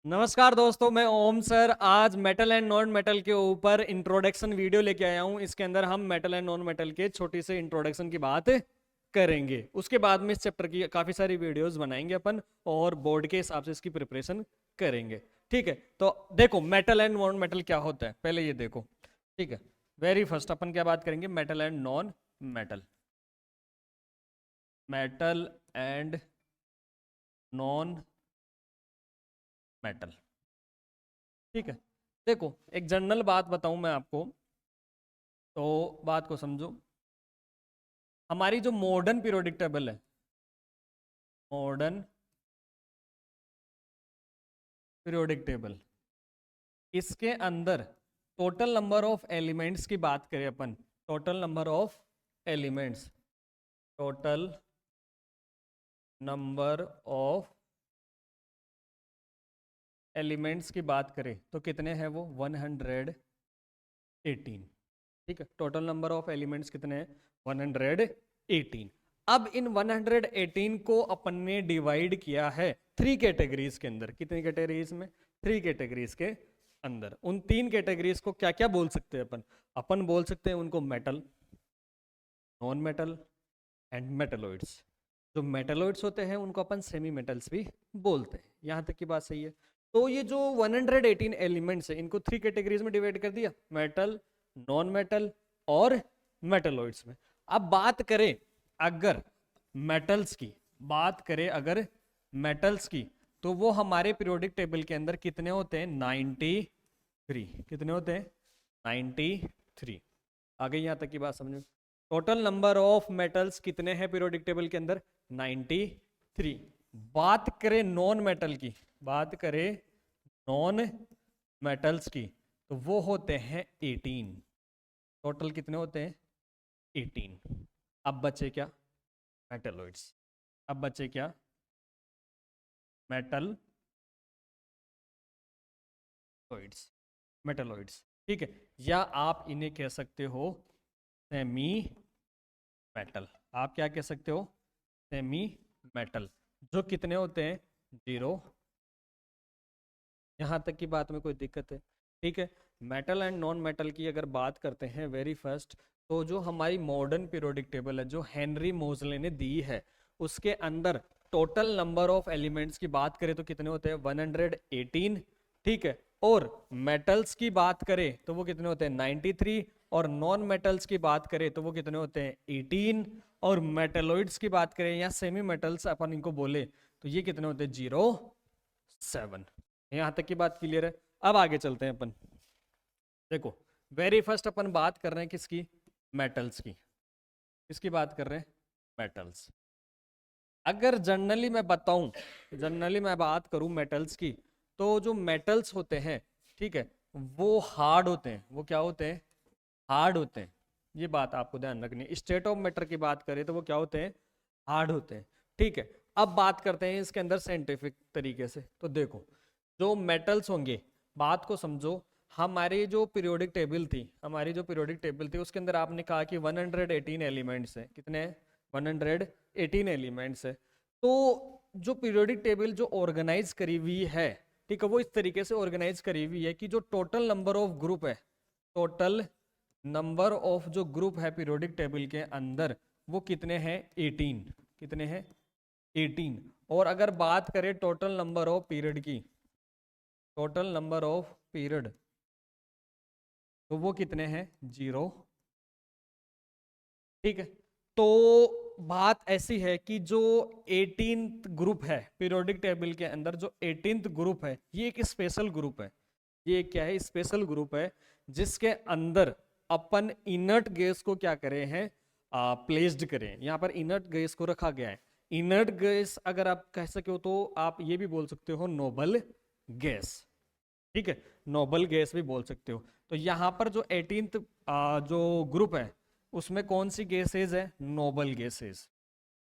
नमस्कार दोस्तों, मैं ओम सर आज मेटल एंड नॉन मेटल के ऊपर इंट्रोडक्शन वीडियो लेके आया हूं। इसके अंदर हम मेटल एंड नॉन मेटल के छोटी से इंट्रोडक्शन की बात करेंगे। उसके बाद में इस चैप्टर की काफ़ी सारी वीडियोस बनाएंगे अपन और बोर्ड के हिसाब से इसकी प्रिपरेशन करेंगे। ठीक है, तो देखो मेटल एंड नॉन मेटल क्या होता है, पहले ये देखो। ठीक है, वेरी फर्स्ट अपन क्या बात करेंगे, metal and non metal. Metal and non metal. ठीक है, देखो एक जनरल बात बताऊं मैं आपको, तो बात को समझो। हमारी जो मॉडर्न पीरियोडिक टेबल है, मॉडर्न पीरियोडिक टेबल, इसके अंदर टोटल नंबर ऑफ एलिमेंट्स की बात करें अपन, total number of elements, total number of elements की बात करें तो कितने हैं वो 118। ठीक है, टोटल नंबर ऑफ एलिमेंट्स कितने हैं 118। अब इन 118 को अपन ने डिवाइड किया है थ्री कैटेगरीज के अंदर। कितनी कैटेगरीज में? थ्री कैटेगरीज के अंदर। उन तीन कैटेगरीज को क्या क्या बोल सकते हैं अपन? अपन बोल सकते हैं उनको metal, non metal and metalloids. जो मेटलॉइड्स होते हैं उनको अपन सेमी मेटल्स भी बोलते हैं। यहां तक की बात सही है। तो ये जो 118 एलिमेंट्स है इनको थ्री कैटेगरीज में डिवाइड कर दिया, मेटल, नॉन मेटल और मेटलॉइड्स में। अब बात करें अगर मेटल्स की, बात करें अगर मेटल्स की, तो वो हमारे पीरियोडिक टेबल के अंदर कितने होते हैं 93। कितने होते हैं 93। आगे यहां तक की बात समझो। टोटल नंबर ऑफ मेटल्स कितने हैं पीरियोडिक टेबल के अंदर 93। बात करें नॉन मेटल की, बात करें नॉन मेटल्स की, तो वो होते हैं 18। टोटल कितने होते हैं 18। अब बचे क्या? मेटलॉइड्स। अब बचे क्या? मेटलॉइड्स। मेटलॉइड्स, ठीक है, या आप इन्हें कह सकते हो सेमी मेटल। आप क्या कह सकते हो? Semi metal. जो कितने होते हैं 0। यहां तक की बात में कोई दिक्कत है? ठीक है, मेटल एंड नॉन मेटल की अगर बात करते हैं वेरी फर्स्ट, तो जो हमारी मॉडर्न पीरियोडिक टेबल है जो हेनरी मोजले ने दी है, उसके अंदर टोटल नंबर ऑफ एलिमेंट्स की बात करें तो कितने होते हैं 118। ठीक है, और मेटल्स की बात करें तो वो कितने होते हैं 93, और नॉन मेटल्स की बात करें तो वो कितने होते हैं 18, और मेटलॉइड्स की बात करें या सेमी मेटल्स अपन इनको बोले तो ये कितने होते हैं 07। यहां तक की बात क्लियर है? अब आगे चलते हैं अपन। देखो वेरी फर्स्ट अपन बात कर रहे हैं किसकी? मेटल्स की। किसकी बात कर रहे हैं? मेटल्स। अगर जनरली मैं बताऊं, जनरली मैं बात करूं मेटल्स की, तो जो मेटल्स होते हैं, ठीक है, वो हार्ड होते हैं। वो क्या होते हैं? हार्ड होते हैं। ये बात आपको ध्यान रखनी है। स्टेट ऑफ मैटर की बात करें तो वो क्या होते हैं? हार्ड होते हैं। ठीक है, अब बात करते हैं इसके अंदर साइंटिफिक तरीके से। तो देखो जो मेटल्स होंगे, बात को समझो। हमारी जो पीरियोडिक टेबल थी, हमारी जो पीरियोडिक टेबल थी उसके अंदर आपने कहा कि 118 एलिमेंट्स हैं। कितने हैं? 118 एलिमेंट्स है। तो जो पीरियोडिक टेबल जो ऑर्गेनाइज करी हुई है, ठीक है, वो इस तरीके से ऑर्गेनाइज करी हुई है कि जो टोटल नंबर ऑफ ग्रुप है, टोटल नंबर ऑफ जो ग्रुप है पीरियोडिक टेबल के अंदर, वो कितने हैं 18। कितने हैं 18। और अगर बात करें टोटल नंबर ऑफ पीरियड की, टोटल नंबर ऑफ पीरियड, तो वो कितने हैं 0। ठीक है, तो बात ऐसी है कि जो 18th ग्रुप है पीरियोडिक टेबल के अंदर, जो 18th ग्रुप है, ये एक स्पेशल ग्रुप है। ये क्या है? स्पेशल ग्रुप है जिसके अंदर अपन इनर्ट गैस को क्या करे हैं, प्लेस्ड करें। यहां पर इनर्ट गैस को रखा गया है। इनर्ट गैस अगर आप कह सके हो तो आप ये भी बोल सकते हो नोबल गैस। ठीक है, नोबल गैस भी बोल सकते हो। तो यहां पर जो 18th जो ग्रुप है उसमें कौन सी गैसेज है? Noble gases.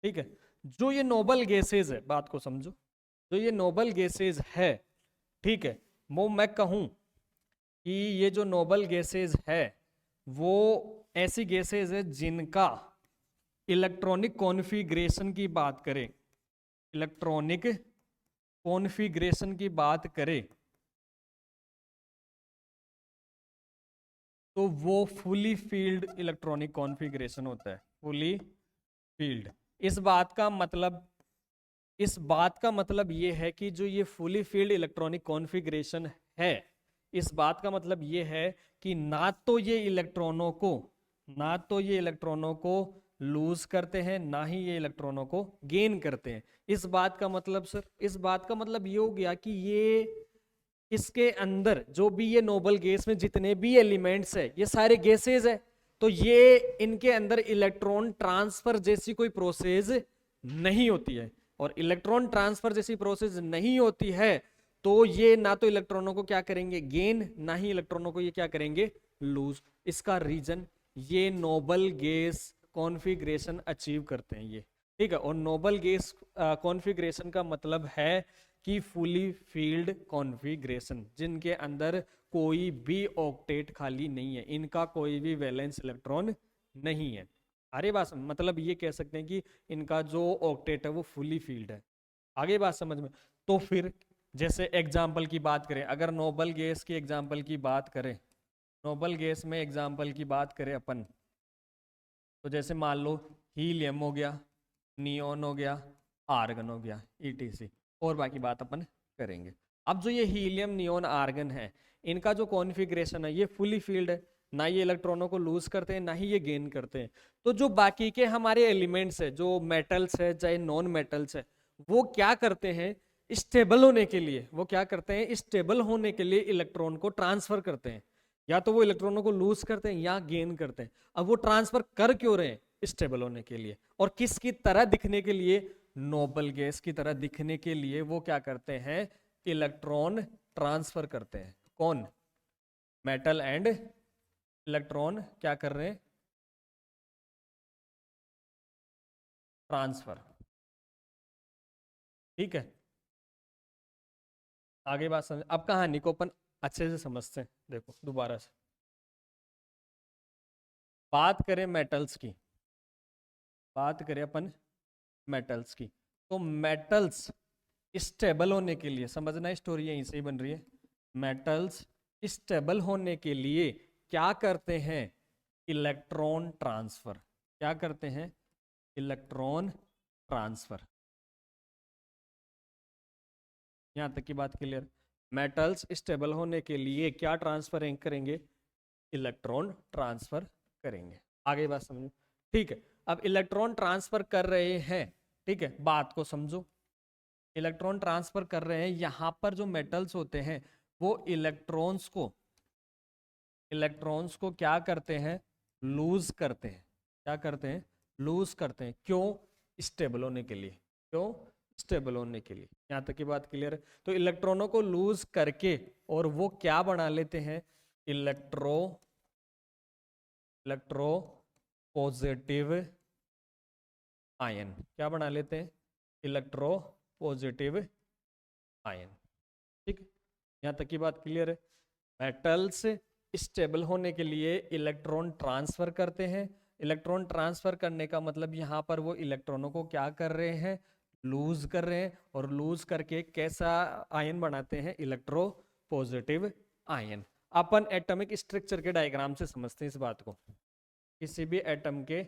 ठीक है, जो ये नोबल गैसेज है, बात को समझो, जो ये नोबल गैसेज है, ठीक है, वो मैं कहूं कि ये जो नोबल गैसेज है वो ऐसी गैसेज है जिनका इलेक्ट्रॉनिक कॉन्फ़िगरेशन की बात करें, इलेक्ट्रॉनिक कॉन्फ़िगरेशन की बात करें तो वो फुली फील्ड इलेक्ट्रॉनिक कॉन्फ़िगरेशन होता है, फुली फील्ड। इस बात का मतलब इस बात का मतलब ये है कि जो ये फुली फील्ड इलेक्ट्रॉनिक कॉन्फ़िगरेशन है, इस बात का मतलब ये है कि ना तो ये इलेक्ट्रॉनों को लूज करते हैं, ना ही ये इलेक्ट्रॉनों को गेन करते हैं। इस बात का मतलब सर, इस बात का मतलब ये हो गया कि ये इसके अंदर जो भी ये नोबल गैस में जितने भी एलिमेंट्स है ये सारे गैसेज है, तो ये इनके अंदर इलेक्ट्रॉन ट्रांसफर जैसी कोई प्रोसेस नहीं होती है। और इलेक्ट्रॉन ट्रांसफर जैसी प्रोसेस नहीं होती है तो ये ना तो इलेक्ट्रॉनों को क्या करेंगे गेन, ना ही इलेक्ट्रॉनों को ये क्या करेंगे लूज। इसका रीजन ये नोबल गैस कॉन्फ़िगरेशन अचीव करते हैं ये, ठीक है। और नोबल गैस कॉन्फ़िगरेशन का मतलब है कि फुली फील्ड कॉन्फ़िगरेशन, जिनके अंदर कोई भी ऑक्टेट खाली नहीं है, इनका कोई भी वैलेंस इलेक्ट्रॉन नहीं है। अरे बात मतलब ये कह सकते हैं कि इनका जो ऑक्टेट है वो फुली फील्ड है। आगे बात समझ में। तो फिर जैसे एग्जाम्पल की बात करें, अगर नोबल गैस की एग्जाम्पल की बात करें, नोबल गैस में एग्जाम्पल की बात करें अपन, तो जैसे मान लो हीलियम हो गया, नियोन हो गया, आर्गन हो गया, ईटीसी, और बाकी बात अपन करेंगे। अब जो ये हीलियम नियोन आर्गन है, इनका जो कॉन्फ़िगरेशन है ये फुली फील्ड है, ना ये इलेक्ट्रॉनों को लूज करते हैं ना ही ये गेन करते हैं। तो जो बाकी के हमारे एलिमेंट्स है, जो मेटल्स है चाहे नॉन मेटल्स है, वो क्या करते हैं स्टेबल होने के लिए, वो क्या करते हैं स्टेबल होने के लिए इलेक्ट्रॉन को ट्रांसफर करते हैं। या तो वो इलेक्ट्रॉनों को लूज करते हैं या गेन करते हैं। अब वो ट्रांसफर कर क्यों रहे हैं स्टेबल होने के लिए, और किसकी तरह दिखने के लिए, नोबल गैस की तरह दिखने के लिए वो क्या करते हैं इलेक्ट्रॉन ट्रांसफर करते हैं। कौन, मेटल एंड इलेक्ट्रॉन क्या कर रहे हैं ट्रांसफर, ठीक है। आगे बात समझ, अब कहानी को अपन अच्छे से समझते हैं। देखो दोबारा से बात करें मेटल्स की, बात करें अपन मेटल्स की, तो मेटल्स स्टेबल होने के लिए, समझना स्टोरी यहीं से ही बन रही है, मेटल्स स्टेबल होने के लिए क्या करते हैं इलेक्ट्रॉन ट्रांसफर, क्या करते हैं इलेक्ट्रॉन ट्रांसफर। यहां तक की बात क्लियर। मेटल्स स्टेबल होने के लिए क्या ट्रांसफर करेंगे, इलेक्ट्रॉन ट्रांसफर करेंगे। आगे बात समझो, ठीक है। अब इलेक्ट्रॉन ट्रांसफर कर रहे हैं, ठीक है, बात को समझो। इलेक्ट्रॉन ट्रांसफर कर रहे हैं, यहां पर जो मेटल्स होते हैं वो इलेक्ट्रॉन्स को क्या करते हैं लूज करते हैं, क्या करते हैं लूज करते हैं। क्यों, स्टेबल होने के लिए, क्यों स्टेबल होने के लिए। यहां तक की बात क्लियर है। तो इलेक्ट्रॉनों को लूज करके और वो क्या बना लेते हैं इलेक्ट्रो पॉजिटिव आयन, क्या बना लेते हैं इलेक्ट्रो पॉजिटिव आयन, ठीक। यहां तक की बात क्लियर है। मेटल्स स्टेबल होने के लिए इलेक्ट्रॉन ट्रांसफर करते हैं। इलेक्ट्रॉन ट्रांसफर करने का मतलब यहाँ पर वो इलेक्ट्रॉनों को क्या कर रहे हैं लूज कर रहे हैं, और लूज करके कैसा आयन बनाते हैं इलेक्ट्रो पॉजिटिव आयन। अपन एटॉमिक स्ट्रक्चर के डायग्राम से समझते हैं इस बात को, किसी भी एटम के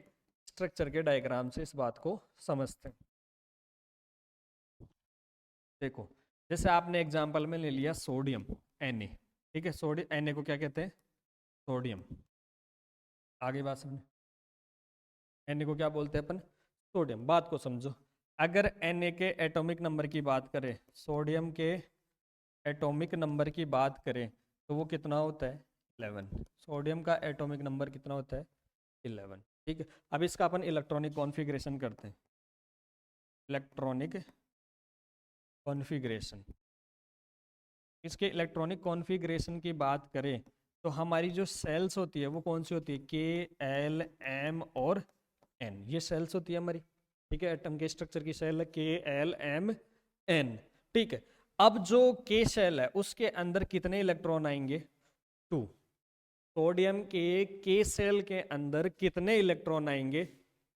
स्ट्रक्चर के डायग्राम से इस बात को समझते हैं। देखो जैसे आपने एग्जांपल में ले लिया सोडियम Na, ठीक है, सोडियम Na को क्या कहते हैं सोडियम। आगे बात समझ, Na को क्या बोलते हैं अपन सोडियम। बात को समझो, अगर Na के एटॉमिक नंबर की बात करें, सोडियम के एटॉमिक नंबर की बात करें तो वो कितना होता है 11। सोडियम का एटॉमिक नंबर कितना होता है 11, ठीक है। अब इसका अपन इलेक्ट्रॉनिक कॉन्फ़िगरेशन करते हैं, इलेक्ट्रॉनिक कॉन्फ़िगरेशन। इसके इलेक्ट्रॉनिक कॉन्फ़िगरेशन की बात करें तो हमारी जो सेल्स होती है वो कौन सी होती है के एल एम और एन, ये सेल्स होती है हमारी, ठीक है। एटम के स्ट्रक्चर की सेल है के एल एम एन, ठीक है। अब जो के सेल है उसके अंदर कितने इलेक्ट्रॉन आएंगे 2। सोडियम के सेल के अंदर कितने इलेक्ट्रॉन आएंगे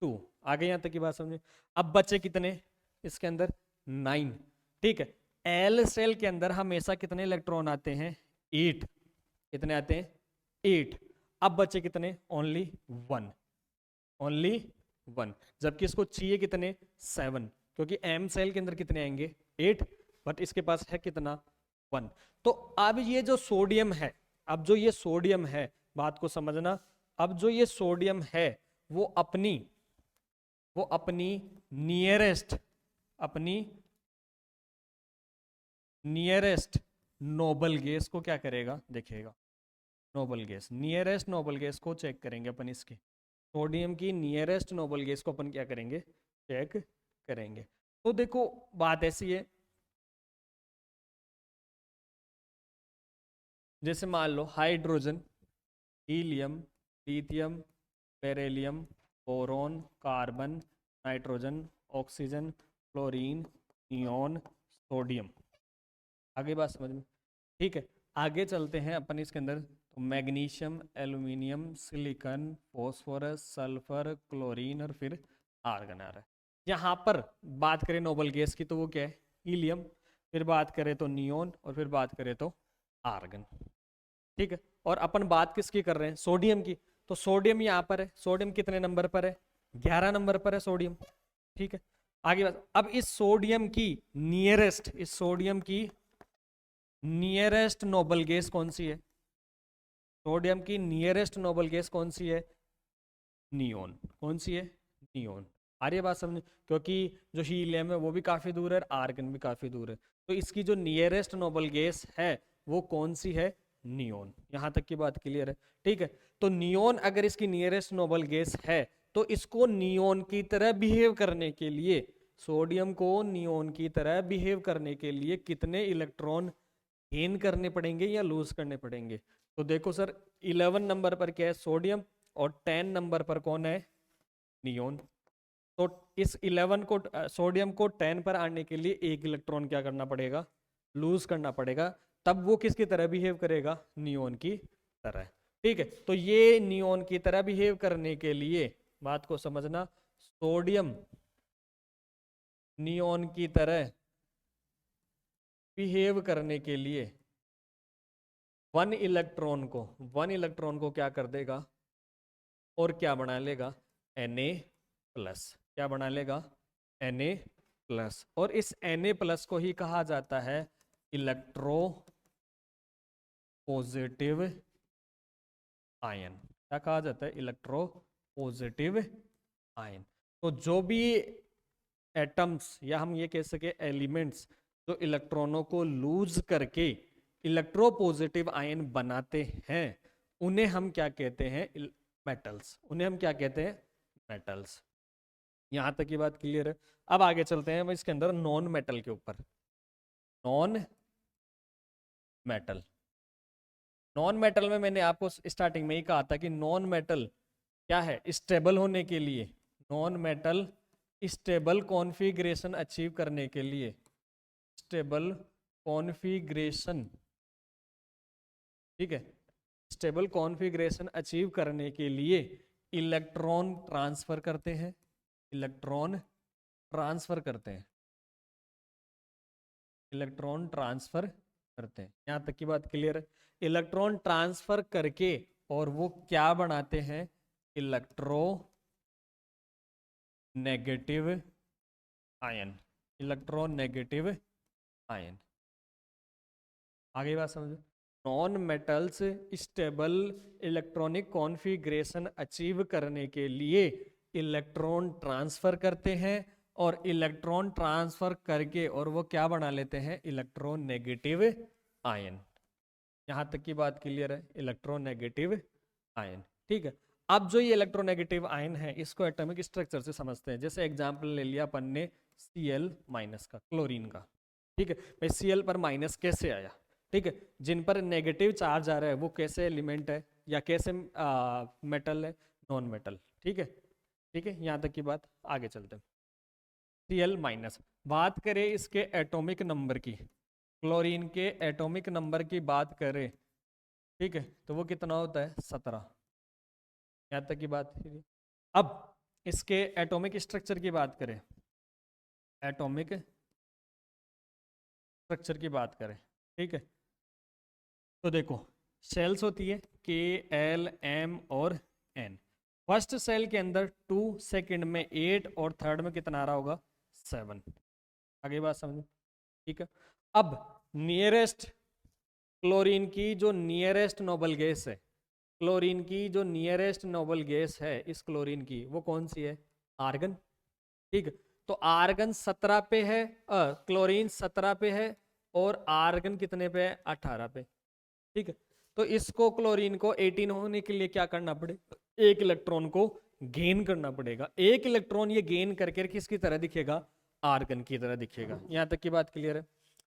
2। आगे यहां तक की बात समझे। अब बचे कितने इसके अंदर 9, ठीक है। एल सेल के अंदर हमेशा कितने इलेक्ट्रॉन आते हैं? 8। कितने आते हैं? 8। अब बचे कितने? ओनली 1। ओनली 1। जबकि इसको चाहिए कितने? 7, क्योंकि एम सेल के अंदर कितने आएंगे? 8, बट इसके पास है कितना? 1। तो अब ये जो सोडियम है, अब जो ये सोडियम है, बात को समझना, अब जो ये सोडियम है वो अपनी नियरेस्ट अपनी नियरेस्ट नोबल गैस को क्या करेगा? देखेगा। Noble gas, nearest noble gas को चेक करेंगे अपन। इसकी सोडियम की नियरेस्ट नोबल गैस को अपन क्या करेंगे? चेक करेंगे। तो देखो बात ऐसी है, जैसे मान लो hydrogen, helium, lithium, beryllium, boron, carbon, nitrogen, oxygen, chlorine, neon, sodium. आगे बात समझ में? ठीक है, आगे चलते हैं अपन इसके अंदर। तो magnesium, aluminium, silicon, phosphorus, sulphur, chlorine और फिर आर्गन आ रहा है। यहाँ पर बात करें नोबल गैस की तो वो क्या है? हीलियम। फिर बात करें तो नियोन, और फिर बात करें तो आर्गन। ठीक है, और अपन बात किसकी कर रहे हैं? सोडियम की। तो सोडियम यहाँ पर है। सोडियम कितने नंबर पर है? 11 नंबर पर है सोडियम। ठीक है, आगे बात। अब इस सोडियम की नियरेस्ट नोबल गैस कौन सी है? सोडियम की नियरेस्ट नोबल गैस कौन सी है? नियोन। कौन सी है? नियोन। आ रही है बात समझ? क्योंकि जो हीलियम है वो भी काफी दूर है, आर्गन भी काफी दूर है, तो इसकी जो नियरेस्ट नोबल गैस है वो कौन सी है? नियोन। यहां तक की बात क्लियर है? ठीक है, तो नियोन अगर इसकी नियरेस्ट नोबल गैस है तो इसको नियोन की तरह बिहेव करने के लिए, सोडियम को नियोन की तरह बिहेव करने के लिए कितने इलेक्ट्रॉन गेन करने पड़ेंगे या लूज करने पड़ेंगे? तो देखो सर, 11 नंबर पर क्या है? सोडियम। और 10 नंबर पर कौन है? नियोन। तो इस 11 को, सोडियम को 10 पर आने के लिए एक इलेक्ट्रॉन क्या करना पड़ेगा? लूज करना पड़ेगा। तब वो किसकी तरह बिहेव करेगा? नियोन की तरह। ठीक है, तो ये नियोन की तरह बिहेव करने के लिए, बात को समझना, सोडियम नियोन की तरह बिहेव करने के लिए वन इलेक्ट्रॉन को क्या कर देगा? और क्या बना लेगा? Na+। क्या बना लेगा? Na+। और इस Na+ को ही कहा जाता है इलेक्ट्रो पॉजिटिव आयन। क्या कहा जाता है? Electro positive ion. तो जो भी एटम्स, या हम ये कह सके एलिमेंट्स, जो इलेक्ट्रॉनों को लूज करके इलेक्ट्रोपॉजिटिव आयन बनाते हैं, उन्हें हम क्या कहते हैं? मेटल्स। उन्हें हम क्या कहते हैं? मेटल्स। यहां तक की बात क्लियर है? अब आगे चलते हैं इसके अंदर नॉन मेटल के ऊपर। Non metal. नॉन मेटल में मैंने आपको स्टार्टिंग में ही कहा था कि नॉन मेटल क्या है? स्टेबल होने के लिए, non metal stable configuration achieve करने के लिए, स्टेबल कॉन्फ़िगरेशन, ठीक है, स्टेबल कॉन्फ़िगरेशन अचीव करने के लिए इलेक्ट्रॉन ट्रांसफर करते हैं। इलेक्ट्रॉन ट्रांसफर करते हैं। इलेक्ट्रॉन ट्रांसफर करते हैं। यहां तक की बात क्लियर है? इलेक्ट्रॉन ट्रांसफर करके और वो क्या बनाते हैं? Electro negative ion. Electronegative ion. आगे बात समझो। Non metals stable electronic configuration achieve करने के लिए इलेक्ट्रॉन ट्रांसफर करते हैं, और इलेक्ट्रॉन ट्रांसफर करके और वो क्या बना लेते हैं? Electronegative ion. यहां तक की बात क्लियर है? Electronegative ion. ठीक है, अब जो ये इलेक्ट्रोनेगेटिव आयन है इसको एटॉमिक स्ट्रक्चर से समझते हैं। जैसे एग्जांपल ले लिया अपन ने Cl- का, क्लोरीन का। ठीक है भाई, Cl पर माइनस कैसे आया? ठीक है, जिन पर नेगेटिव चार्ज आ रहा है वो कैसे एलिमेंट है या कैसे मेटल है? Non metal. ठीक है, ठीक है, यहाँ तक की बात। आगे चलते हैं। Cl-, बात करें इसके एटॉमिक नंबर की, क्लोरीन के एटॉमिक नंबर की बात करें, ठीक है, तो वो कितना होता है? 17। यहाँ तक की बात। अब इसके एटॉमिक स्ट्रक्चर की बात करें, एटॉमिक स्ट्रक्चर की बात करें, ठीक है, तो देखो सेल्स होती है के, एल, एम और एन। फर्स्ट सेल के अंदर 2, सेकंड में 8 और थर्ड में कितना आ रहा होगा 7। आगे बात समझो, ठीक है। अब नियरेस्ट क्लोरीन की जो नियरेस्ट नोबल गैस है, क्लोरीन की जो नियरेस्ट नोबल गैस है इस क्लोरीन की, वो कौन सी है, आर्गन, ठीक है। तो आर्गन 17 पे है, क्लोरीन 17 पे है और आर्गन कितने पे है 18 पे, ठीक है। तो इसको क्लोरीन को 18 होने के लिए क्या करना पड़ेगा, एक इलेक्ट्रॉन को गेन करना पड़ेगा। एक इलेक्ट्रॉन ये गेन करके किसकी तरह दिखेगा, आर्गन की तरह दिखेगा। यहां तक की बात क्लियर है,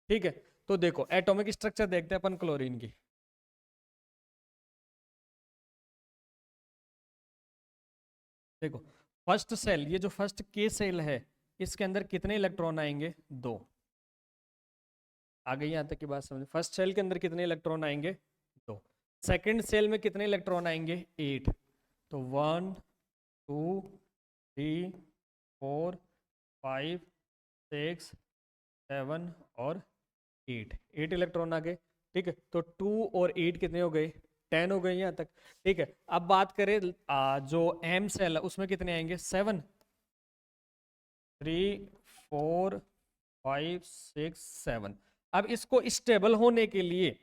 ठीक है। तो देखो एटॉमिक स्ट्रक्चर देखते हैं अपन क्लोरीन की। देखो फर्स्ट सेल, ये जो फर्स्ट के सेल है इसके अंदर कितने इलेक्ट्रॉन आएंगे, 2। आ गई यहां तक की बात समझ। फर्स्ट सेल के अंदर कितने इलेक्ट्रॉन आएंगे, 2। सेकंड सेल में कितने इलेक्ट्रॉन आएंगे, 8। तो 1 2 3 4 5 6 7 और 8 इलेक्ट्रॉन आ गए, ठीक है। तो 2 और 8 कितने हो गए, 10 हो गए यहाँ तक, ठीक है। अब बात करें जो एम सेल है उसमें कितने आएंगे, 7, 3 4 5 6 7। अब इसको स्टेबल होने के लिए,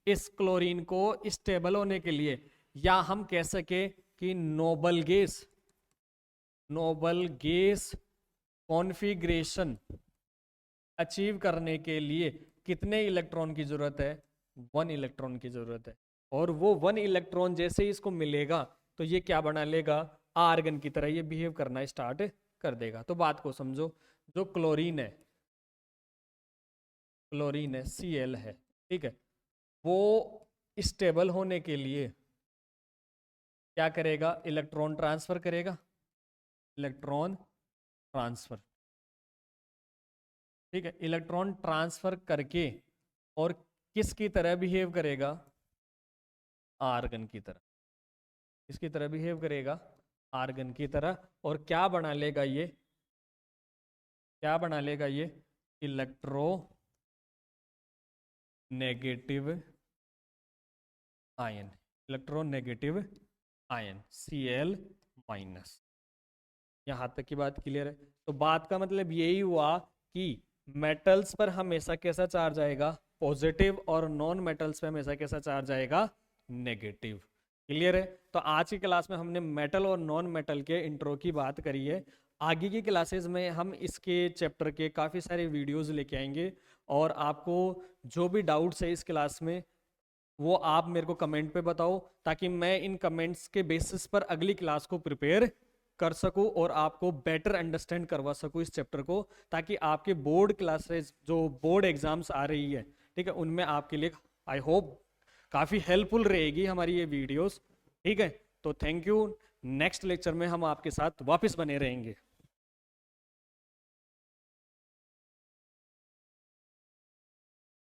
इस क्लोरीन को स्टेबल होने के लिए, या हम कह सके कि नोबल गैस कॉन्फ़िगरेशन अचीव करने के लिए कितने इलेक्ट्रॉन की जरूरत है, 1 इलेक्ट्रॉन की जरूरत है। और वो 1 इलेक्ट्रॉन जैसे ही इसको मिलेगा तो ये क्या बना लेगा, आर्गन की तरह ये बिहेव करना स्टार्ट कर देगा। तो बात को समझो, जो क्लोरीन है Cl है, ठीक है, वो स्टेबल होने के लिए क्या करेगा, इलेक्ट्रॉन ट्रांसफर करेगा, इलेक्ट्रॉन ट्रांसफर, ठीक है। इलेक्ट्रॉन ट्रांसफर करके और किसकी तरह बिहेव करेगा, आर्गन की तरह। किसकी तरह बिहेव करेगा, आर्गन की तरह। और क्या बना लेगा ये, क्या बना लेगा ये, electro negative ion, electronegative ion Cl minus. यहां तक की बात क्लियर है। तो बात का मतलब यही हुआ कि मेटल्स पर हमेशा कैसा चार्ज आएगा, पॉजिटिव, और नॉन मेटल्स पे हमेशा कैसा चार्ज आएगा, नेगेटिव। क्लियर है। तो आज की क्लास में हमने मेटल और नॉन मेटल के इंट्रो की बात करी है। आगे की क्लासेस में हम इसके चैप्टर के काफ़ी सारे वीडियोस लेके आएंगे, और आपको जो भी डाउट्स है इस क्लास में वो आप मेरे को कमेंट पे बताओ, ताकि मैं इन कमेंट्स के बेसिस पर अगली क्लास को प्रिपेयर कर सकूं और आपको बेटर अंडरस्टैंड करवा सकूं इस चैप्टर को, ताकि आपके बोर्ड क्लासेस जो बोर्ड एग्जाम्स आ रही है, ठीक है, उनमें आपके लिए आई होप काफ़ी हेल्पफुल रहेगी हमारी ये वीडियोस, ठीक है। तो थैंक यू। नेक्स्ट लेक्चर में हम आपके साथ वापस बने रहेंगे।